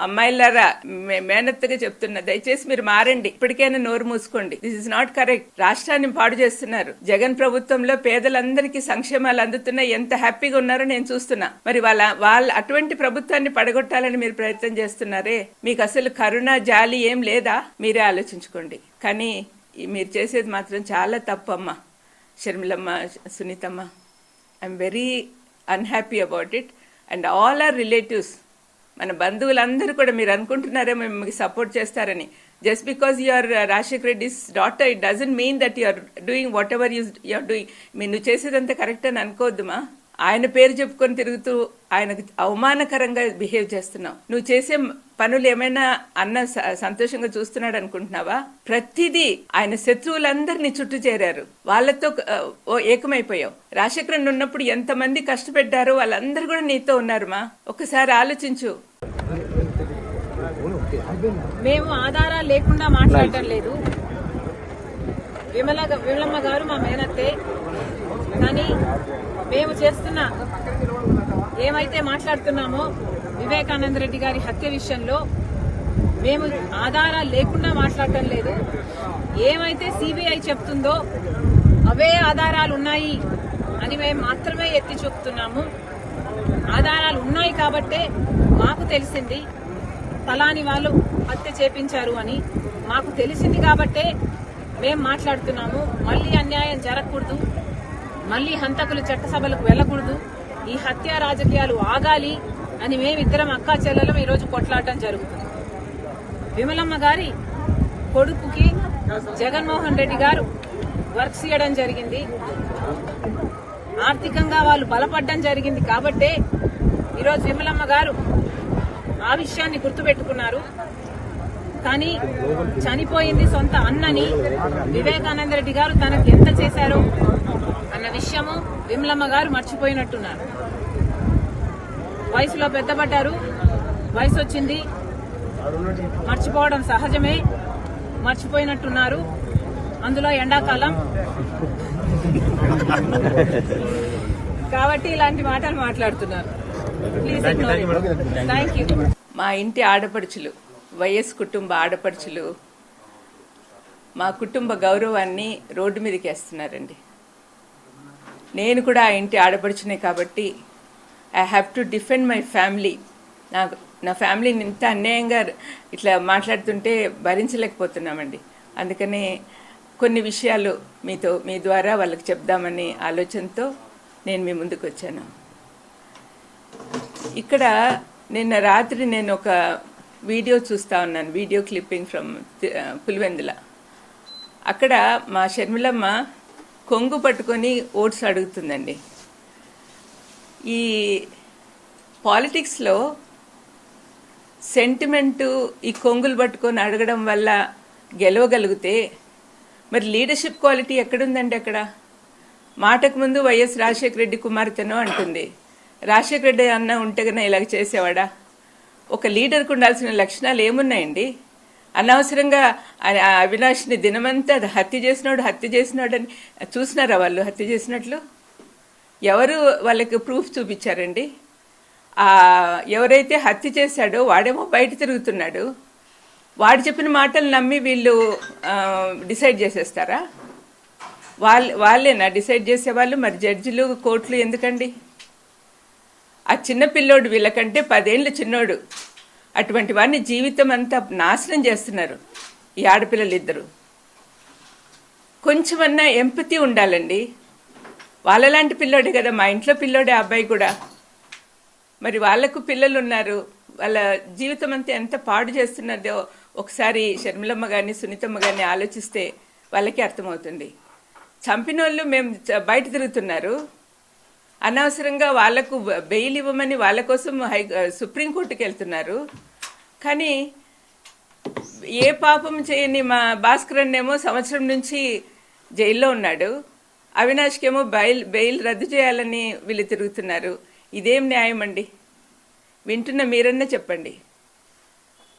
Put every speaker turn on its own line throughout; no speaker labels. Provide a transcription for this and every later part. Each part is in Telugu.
అమ్మాయిలారా మేనత్తగా చెప్తున్నా, దయచేసి మీరు మారండి, ఇప్పటికైనా నోరు మూసుకోండి. This is not correct. రాష్ట్రాన్ని పాడు చేస్తున్నారు. జగన్ ప్రభుత్వంలో పేదలందరికీ సంక్షేమాలు అందుతున్నాయి, ఎంత హ్యాపీగా ఉన్నారో నేను చూస్తున్నా. మరి వాళ్ళ అటువంటి ప్రభుత్వాన్ని పడగొట్టాలని మీరు ప్రయత్నం చేస్తున్నారే, మీకు అసలు కరుణ జాలి ఏం లేదా? మీరే ఆలోచించుకోండి. కానీ మీరు చేసేది మాత్రం చాలా తప్పమ్మా. షర్మిలమ్మ, సునీతమ్మ, I'm very unhappy about it. And all our relatives, మన బంధువులందరూ కూడా మీరు అనుకుంటున్నారే మేము మీకు సపోర్ట్ చేస్తారని. Just because you're Rajasekhar Reddy's daughter, it doesn't mean that you're doing whatever you're doing. మీరు నువ్వు చేసేదంతా కరెక్ట్ అని అనుకోవద్దుమా. ఆయన పేరు చెప్పుకొని తిరుగుతూ ఆయనకు అవమానకరంగా బిహేవ్ చేస్తున్నావు. నువ్వు చేసే పనులు ఏమైనా అన్న సంతోషంగా చూస్తున్నాడు అనుకుంటున్నావా? ప్రతిదీ ఆయన శత్రువులందరినీ చుట్టూ చేరారు, వాళ్ళతో ఏకమైపోయావు. రాజశేఖరన్ ఉన్నప్పుడు ఎంతమంది కష్టపెట్టారో వాళ్ళందరూ కూడా నీతో ఉన్నారు మా. ఒకసారి ఆలోచించు.
మేము ఆధారాలు లేకుండా మాట్లాడటం లేదు. విమలమ్మ గారు మా మేనత్తే. కానీ మేము చేస్తున్న ఏమైతే మాట్లాడుతున్నామో వివేకానంద రెడ్డి గారి హత్య విషయంలో మేము ఆధారాలు లేకుండా మాట్లాడటం లేదు. ఏమైతే సిబిఐ చెప్తుందో అవే ఆధారాలు ఉన్నాయి అని మేము మాత్రమే ఎత్తి చూపుతున్నాము. ఆధారాలు ఉన్నాయి కాబట్టే మాకు తెలిసింది ఫలాని వాళ్ళు హత్య చేపించారు అని మాకు తెలిసింది కాబట్టే మేము మాట్లాడుతున్నాము. మళ్లీ అన్యాయం జరగకూడదు, మళ్లీ హంతకులు చట్టసభలకు వెళ్లకూడదు, ఈ హత్య రాజకీయాలు ఆగాలి అని మేమిద్దరం అక్కా చెల్లెలం ఈరోజు కొట్లాడటం జరుగుతుంది. విమలమ్మ గారి కొడుకుకి జగన్మోహన్ రెడ్డి గారు వర్క్స్ ఇవ్వడం జరిగింది, ఆర్థికంగా వాళ్ళు బలపడడం జరిగింది కాబట్టే ఈరోజు విమలమ్మ గారు ఆ విషయాన్ని గుర్తుపెట్టుకున్నారు. కానీ చనిపోయింది సొంత అన్నని వివేకానంద రెడ్డి గారు తనకు ఎంత చేశారో అన్న విషయము విమలమ్మ గారు మర్చిపోయినట్టున్నారు. వయసులో పెద్దపడ్డారు, వయసు వచ్చింది, మర్చిపోవడం సహజమే, మర్చిపోయినట్టున్నారు. అందులో ఎండాకాలం కాబట్టి ఇలాంటి మాటలు మాట్లాడుతున్నారు. Please thank you.
మా ఇంటి ఆడపడుచులు, వైఎస్ కుటుంబ ఆడపడుచులు మా కుటుంబ గౌరవాన్ని రోడ్డు మీదకి వేస్తున్నారండి. నేను కూడా ఆ ఇంటి ఆడపడుచునే కాబట్టి I have to defend my family. నా ఫ్యామిలీని ఇంత అన్యాయంగా ఇట్లా మాట్లాడుతుంటే భరించలేకపోతున్నామండి. అందుకనే కొన్ని విషయాలు మీ ద్వారా వాళ్ళకి చెప్దామని ఆలోచనతో నేను మీ ముందుకు వచ్చాను. ఇక్కడ నిన్న రాత్రి నేను ఒక వీడియో చూస్తా ఉన్నాను, వీడియో క్లిప్పింగ్ ఫ్రమ్ పులివెందుల. అక్కడ మా షర్మిలమ్మ కొంగు పట్టుకొని ఓట్స్ అడుగుతుందండి. ఈ పాలిటిక్స్లో సెంటిమెంటు ఈ కొంగులు పట్టుకొని అడగడం వల్ల గెలవగలిగితే మరి లీడర్షిప్ క్వాలిటీ ఎక్కడుందండి? అక్కడ మాటకు ముందు వైఎస్ రాజశేఖర రెడ్డి కుమార్తెనో అంటుంది. రాజశేఖర రెడ్డి అన్న ఉంటే కన్నా ఇలాగ చేసేవాడా? ఒక లీడర్కు ఉండాల్సిన లక్షణాలు ఏమున్నాయండి? అనవసరంగా అవినాష్ని దినమంతా హత్య చేసినాడు అని చూసినారా వాళ్ళు హత్య చేసినట్లు? ఎవరు వాళ్ళకి ప్రూఫ్ చూపించారండి? ఎవరైతే హత్య చేశాడో వాడేమో బయట తిరుగుతున్నాడు. వాడు చెప్పిన మాటలు నమ్మి వీళ్ళు డిసైడ్ చేసేస్తారా? వాళ్ళేనా డిసైడ్ చేసేవాళ్ళు? మరి జడ్జిలు, కోర్టులు ఎందుకండి? ఆ చిన్న పిల్లోడు వీళ్ళకంటే 10 ఏళ్ళు చిన్నోడు. అటువంటి వాడిని జీవితం అంతా నాశనం చేస్తున్నారు ఈ ఆడపిల్లలు ఇద్దరు. కొంచెమన్నా ఎంపతి ఉండాలండి. వాళ్ళలాంటి పిల్లోడే కదా, మా ఇంట్లో పిల్లోడే అబ్బాయి కూడా. మరి వాళ్లకు పిల్లలు ఉన్నారు, వాళ్ళ జీవితం అంతా ఎంత పాడు చేస్తున్నదో ఒకసారి షర్మిలమ్మ గారిని, సునీతమ్మ గారిని ఆలోచిస్తే వాళ్ళకి అర్థమవుతుంది. చంపినోళ్ళు మేము బయట తిరుగుతున్నారు, అనవసరంగా వాళ్లకు బెయిల్ ఇవ్వమని వాళ్ళ కోసం సుప్రీంకోర్టుకి వెళ్తున్నారు. కానీ ఏ పాపం చేయని మా భాస్కరన్ ఏమో సంవత్సరం నుంచి జైల్లో ఉన్నాడు, అవినాష్కేమో బెయిల్ రద్దు చేయాలని వీళ్ళు తిరుగుతున్నారు. ఇదేం న్యాయం అండి? వింటున్న మీరన్నా చెప్పండి.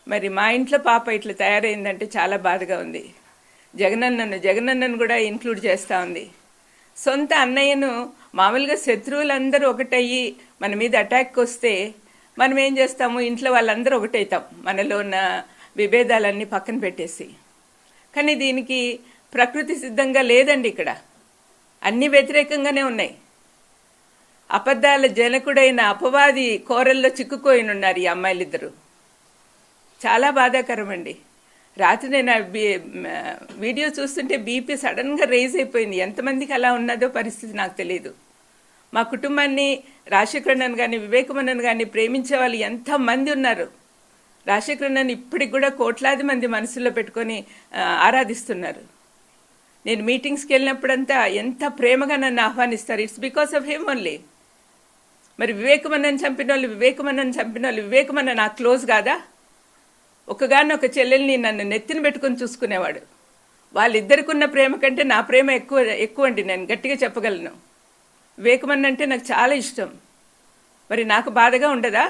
మరి మా ఇంట్లో పాప ఇట్లా తయారైందంటే చాలా బాధగా ఉంది. జగనన్నను కూడా ఇంక్లూడ్ చేస్తూ ఉంది. సొంత అన్నయ్యను మామూలుగా శత్రువులందరూ ఒకటయ్యి మన మీద అటాక్ వస్తే మనం ఏం చేస్తాము, ఇంట్లో వాళ్ళందరూ ఒకటవుతాం మనలో ఉన్న విభేదాలన్నీ పక్కన పెట్టేసి. కానీ దీనికి ప్రకృతి సిద్ధంగా లేదండి. ఇక్కడ అన్ని వ్యతిరేకంగానే ఉన్నాయి. అబద్ధాల జనకుడైన అపవాది కోరల్లో చిక్కుకోయినున్నారు ఈ అమ్మాయిలిద్దరూ. చాలా బాధాకరం అండి. రాత్రి నేను వీడియో చూస్తుంటే బీపీ సడన్గా రేజ్ అయిపోయింది. ఎంతమందికి అలా ఉన్నదో పరిస్థితి నాకు తెలియదు. మా కుటుంబాన్ని రాజశేఖరన్ కానీ వివేకమన్నన్ కానీ ప్రేమించే వాళ్ళు ఎంతమంది ఉన్నారు. రాజశేఖరన్ ఇప్పటికి కూడా కోట్లాది మంది మనసులో పెట్టుకొని ఆరాధిస్తున్నారు. నేను మీటింగ్స్కి వెళ్ళినప్పుడంతా ఎంత ప్రేమగా నన్ను ఆహ్వానిస్తారు. It's because of him only. మరి వివేకమన్నన్ చంపిన వాళ్ళు వివేకమన్న నాకు క్లోజ్ కాదా? ఒకగానొక చెల్లెల్ని నన్ను నెత్తిన పెట్టుకొని చూసుకునేవాడు. వాళ్ళిద్దరికి ఉన్న ప్రేమ కంటే నా ప్రేమ ఎక్కువ అండి. నేను గట్టిగా చెప్పగలను. వివేకమన్న అంటే నాకు చాలా ఇష్టం. మరి నాకు బాధగా ఉండదా?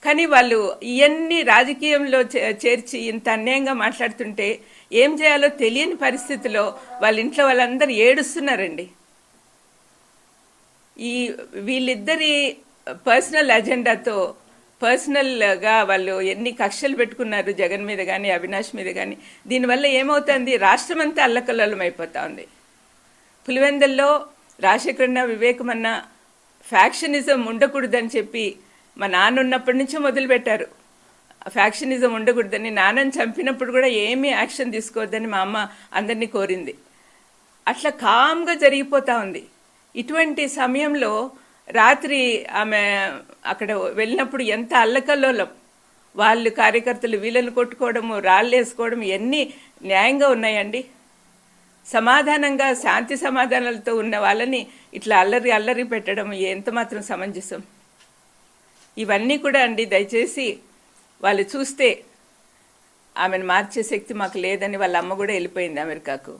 కానీ వాళ్ళు ఇవన్నీ రాజకీయంలో చేర్చి ఇంత అన్యాయంగా మాట్లాడుతుంటే ఏం చేయాలో తెలియని పరిస్థితిలో వాళ్ళ ఇంట్లో వాళ్ళందరూ ఏడుస్తున్నారండి. వీళ్ళిద్దరి పర్సనల్ అజెండాతో పర్సనల్గా వాళ్ళు ఎన్ని కక్షలు పెట్టుకున్నారు జగన్ మీద కానీ అవినాష్ మీద కానీ. దీనివల్ల ఏమవుతుంది, రాష్ట్రం అంతా అల్లకల్లోలం అయిపోతా ఉంది. పులివెందుల్లో రాజశేఖరన్న వివేకమన్న ఫ్యాక్షనిజం ఉండకూడదని చెప్పి మా నాన్న ఉన్నప్పటి నుంచే మొదలుపెట్టారు. ఫ్యాక్షనిజం ఉండకూడదని. నాన్నని చంపినప్పుడు కూడా ఏమీ యాక్షన్ తీసుకోవద్దని మా అమ్మ అందరినీ కోరింది. అట్లా కామ్గా జరిగిపోతా ఉంది. ఇటువంటి సమయంలో రాత్రి ఆమె అక్కడ వెళ్ళినప్పుడు ఎంత అల్లకల్లోలం. వాళ్ళు కార్యకర్తలు వీళ్ళని కొట్టుకోవడము, రాళ్ళు వేసుకోవడం ఎన్ని న్యాయంగా ఉన్నాయండి? సమాధానంగా శాంతి సమాధానాలతో ఉన్న వాళ్ళని ఇట్లా అల్లరి పెట్టడం ఎంత మాత్రం సమంజసం? ఇవన్నీ కూడా అండి దయచేసి వాళ్ళు చూస్తే ఆమెను మార్చే శక్తి మాకు లేదని వాళ్ళ అమ్మ కూడా వెళ్ళిపోయింది అమెరికాకు.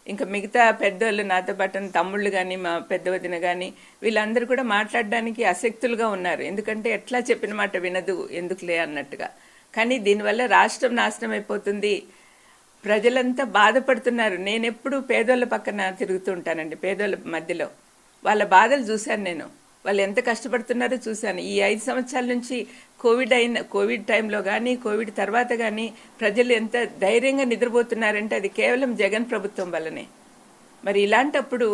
ఇంకా మిగతా పెద్దోళ్ళు నాతో పాటు తమ్ముళ్ళు కానీ మా పెద్ద వదిన కానీ వీళ్ళందరూ కూడా మాట్లాడడానికి అశక్తులుగా ఉన్నారు. ఎందుకంటే ఎట్లా చెప్పిన మాట వినదు, ఎందుకులే అన్నట్టుగా. కానీ దీనివల్ల రాష్ట్రం నాశనం అయిపోతుంది. ప్రజలంతా బాధపడుతున్నారు. నేను ఎప్పుడు పేదోళ్ళ పక్కన తిరుగుతూ ఉంటానండి, పేదోళ్ళ మధ్యలో. వాళ్ళ బాధలు చూశాను నేను. వాళ్ళు ఎంత కష్టపడుతున్నారో చూశాను. ఈ 5 సంవత్సరాల నుంచి కోవిడ్ టైంలో కానీ కోవిడ్ తర్వాత కానీ ప్రజలు ఎంత ధైర్యంగా నిద్రపోతున్నారంటే అది కేవలం జగన్ ప్రభుత్వం వల్లనే. మరి ఇలాంటప్పుడు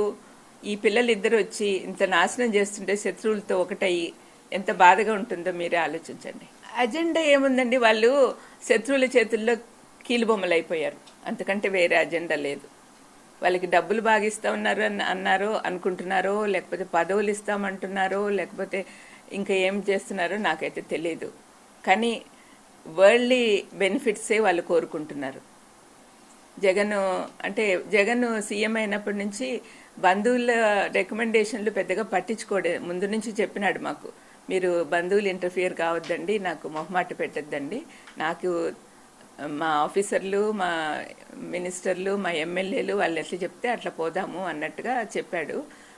ఈ పిల్లలు ఇద్దరు వచ్చి ఇంత నాశనం చేస్తుంటే శత్రువులతో ఒకటయ్యి ఎంత బాధగా ఉంటుందో మీరే ఆలోచించండి. అజెండా ఏముందండి? వాళ్ళు శత్రువుల చేతుల్లో కీలుబొమ్మలు అయిపోయారు. అంతకంటే వేరే అజెండా లేదు. వాళ్ళకి డబ్బులు బాగా ఇస్తా ఉన్నారు అన్నారో అనుకుంటున్నారో, లేకపోతే పదవులు ఇస్తామంటున్నారో, లేకపోతే ఇంకా ఏం చేస్తున్నారో నాకైతే తెలియదు. కానీ వరల్డ్లీ బెనిఫిట్సే వాళ్ళు కోరుకుంటున్నారు. జగన్ సీఎం అయినప్పటి నుంచి బంధువుల రికమెండేషన్లు పెద్దగా పట్టించుకోడే. ముందు నుంచి చెప్పినాడు మాకు, మీరు బంధువులు ఇంటర్ఫియర్ కావద్దండి, నాకు మొహమాట పెట్టద్దండి, నాకు మా ఆఫీసర్లు, మా మినిస్టర్లు, మా ఎమ్మెల్యేలు వాళ్ళు ఎట్లా చెప్తే అట్లా పోదాము అన్నట్టుగా చెప్పాడు.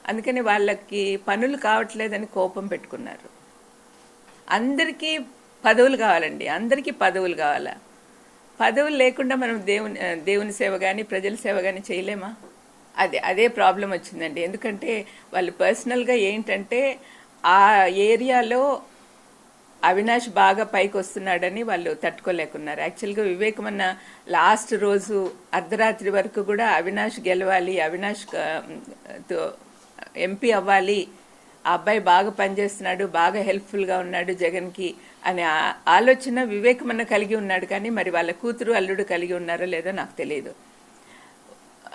అందుకని వాళ్ళకి పనులు కావట్లేదని కోపం పెట్టుకున్నారు. అందరికీ పదవులు కావాలండి, అందరికీ పదవులు కావాలా? పదవులు లేకుండా మనం దేవుని సేవ కానీ ప్రజల సేవ కానీ చేయలేమా? అదే ప్రాబ్లం వచ్చిందండి. ఎందుకంటే వాళ్ళు పర్సనల్గా ఏంటంటే ఆ ఏరియాలో అవినాష్ బాగా పైకి వస్తున్నాడని వాళ్ళు తట్టుకోలేకున్నారు. యాక్చువల్గా వివేకమన్న లాస్ట్ రోజు అర్ధరాత్రి వరకు కూడా అవినాష్ గెలవాలి, అవినాష్ ఎంపీ అవ్వాలి, ఆ అబ్బాయి బాగా పనిచేస్తున్నాడు, బాగా హెల్ప్ఫుల్గా ఉన్నాడు జగన్కి అనే ఆలోచన వివేకమన్న కలిగి ఉన్నాడు. కానీ మరి వాళ్ళ కూతురు అల్లుడు కలిగి ఉన్నారో లేదో నాకు తెలియదు.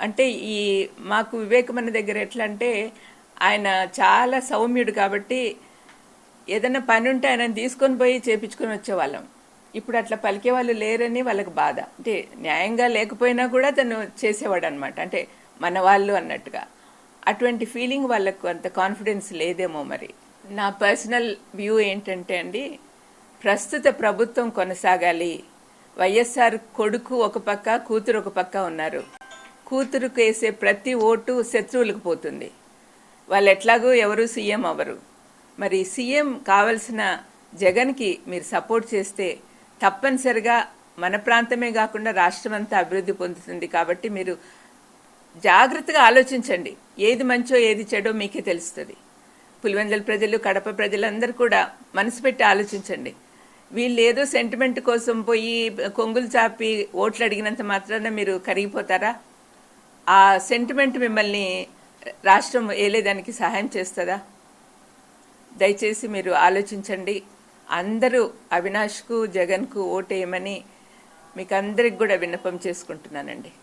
అంటే మాకు వివేకమన్న దగ్గర ఎట్లా అంటే ఆయన చాలా సౌమ్యుడు కాబట్టి ఏదైనా పని ఉంటే ఆయన తీసుకొని పోయి చేపించుకొని వచ్చేవాళ్ళం. ఇప్పుడు అట్లా పలికే వాళ్ళు లేరని వాళ్ళకి బాధ. అంటే న్యాయంగా లేకపోయినా కూడా తను చేసేవాడు అనమాట, అంటే మన వాళ్ళు అన్నట్టుగా. అటువంటి ఫీలింగ్ వాళ్ళకు అంత కాన్ఫిడెన్స్ లేదేమో. మరి నా పర్సనల్ వ్యూ ఏంటంటే అండి, ప్రస్తుత ప్రభుత్వం కొనసాగాలి. వైఎస్ఆర్ కొడుకు ఒక పక్క, కూతురు ఒక పక్క ఉన్నారు. కూతురుకు వేసే ప్రతి ఓటు శత్రువులకు పోతుంది. వాళ్ళు ఎట్లాగో ఎవరు సీఎం అవ్వరు. మరి సీఎం కావలసిన జగన్కి మీరు సపోర్ట్ చేస్తే తప్పనిసరిగా మన ప్రాంతమే కాకుండా రాష్ట్రం అంతా అభివృద్ధి పొందుతుంది. కాబట్టి మీరు జాగ్రత్తగా ఆలోచించండి. ఏది మంచో ఏది చెడో మీకే తెలుస్తుంది. పులివెందుల ప్రజలు, కడప ప్రజలందరూ కూడా మనసు పెట్టి ఆలోచించండి. వీళ్ళు ఏదో సెంటిమెంట్ కోసం పోయి కొంగులు చాపి ఓట్లు అడిగినంత మాత్రాన మీరు కరిగిపోతారా? ఆ సెంటిమెంట్ మిమ్మల్ని రాష్ట్రం ఏలేదానికి సహాయం చేస్తుందా? దయచేసి మీరు ఆలోచించండి. అందరూ అవినాష్కు, జగన్కు ఓటేయమని మీకు అందరికి కూడా విన్నపం చేసుకుంటున్నానండి.